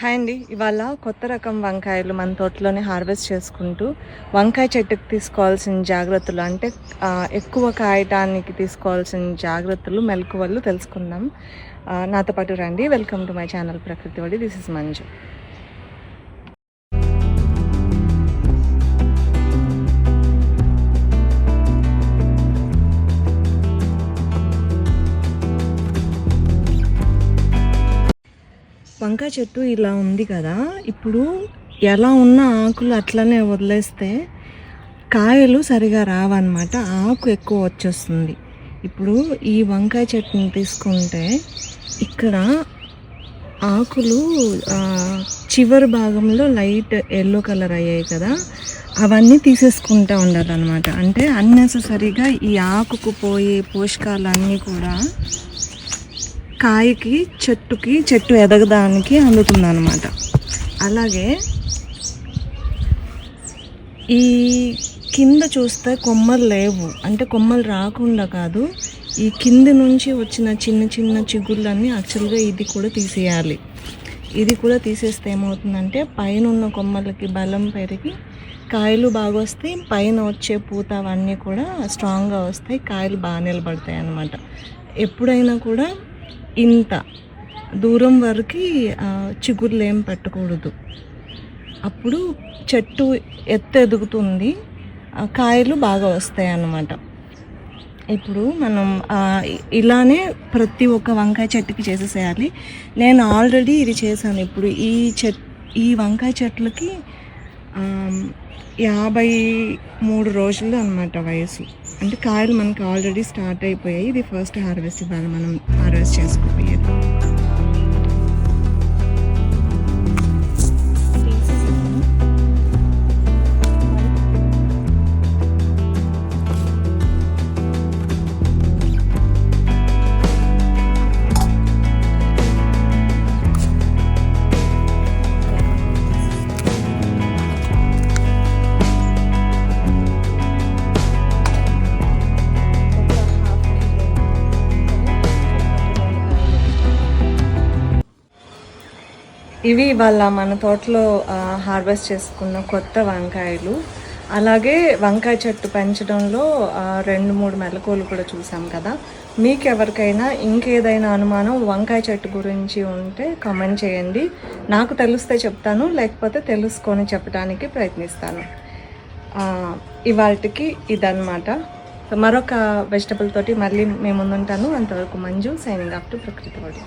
Hi అండి. ఇవాళ కొత్త రకం వంకాయలు మన తోటలోనే హార్వెస్ట్ చేసుకుంటూ, వంకాయ చెట్టుకి తీసుకోవాల్సిన జాగ్రత్తలు అంటే ఎక్కువ కాయటానికి తీసుకోవాల్సిన జాగ్రత్తలు, మెలకువలు తెలుసుకుందాం. నాతో పాటు రండి. వెల్కమ్ టు మై ఛానల్ ప్రకృతి వడి. This is Manju. వంకాయ చెట్టు ఇలా ఉంది కదా, ఇప్పుడు ఎలా ఉన్న ఆకులు అట్లనే వదిలేస్తే కాయలు సరిగా రావన్నమాట, ఆకు ఎక్కువ వచ్చేస్తుంది. ఇప్పుడు ఈ వంకాయ చెట్టుని తీసుకుంటే ఇక్కడ ఆకులు చివరి భాగంలో లైట్ ఎల్లో కలర్ అయ్యాయి కదా, అవన్నీ తీసేసుకుంటూ ఉండాలన్నమాట. అంటే అన్నెసెసరీగా ఈ ఆకుకు పోయే పోషకాలన్నీ కూడా కాయకి చెట్టు ఎదగడానికి అందుతుందన్నమాట. అలాగే ఈ కింద చూస్తే కొమ్మలు లేవు, అంటే కొమ్మలు రాకుండా కాదు, ఈ కింద నుంచి వచ్చిన చిన్న చిన్న చిగుళ్ళన్నీ యాక్చువల్గా ఇది కూడా తీసేయాలి. ఇది కూడా తీసేస్తే ఏమవుతుందంటే పైన ఉన్న కొమ్మలకి బలం పెరిగి కాయలు బాగా వస్తాయి, పైన వచ్చే పూత అవన్నీ కూడా స్ట్రాంగ్గా వస్తాయి, కాయలు బాగా నిలబడతాయి అన్నమాట. ఎప్పుడైనా కూడా ఇంత దూరం వరకు చిగుర్లు ఏం పెట్టకూడదు, అప్పుడు చెట్టు ఎదుగుతుంది, కాయలు బాగా వస్తాయి అన్నమాట. ఇప్పుడు మనం ఇలానే ప్రతి ఒక్క వంకాయ చెట్టుకి చేసేసేయాలి. నేను ఆల్రెడీ ఇది చేశాను. ఇప్పుడు ఈ వంకాయ చెట్లకి 53 రోజులు అన్నమాట వయసు. అంటే కాయలు మనకి ఆల్రెడీ స్టార్ట్ అయిపోయాయి. ఇది ఫస్ట్ హార్వెస్ట్, ఇవాళ మనం హార్వెస్ట్ చేసుకోపోయేది. ఇవి ఇవాళ మన తోటలో హార్వెస్ట్ చేసుకున్న కొత్త వంకాయలు. అలాగే వంకాయ చెట్టు పెంచడంలో 2-3 మెలకువలు కూడా చూసాం కదా. మీకు ఎవరికైనా ఇంకేదైనా అనుమానం వంకాయ చెట్టు గురించి ఉంటే కామెంట్ చేయండి. నాకు తెలిస్తే చెప్తాను, లేకపోతే తెలుసుకొని చెప్పడానికి ప్రయత్నిస్తాను. ఇవాళకి ఇదన్నమాట. మరొక వెజిటబుల్ తోటి మళ్ళీ మేము ముందుంటాను. అంతవరకు మంజు, సైనింగ్ ఆఫ్ టు ప్రకృతి వడి.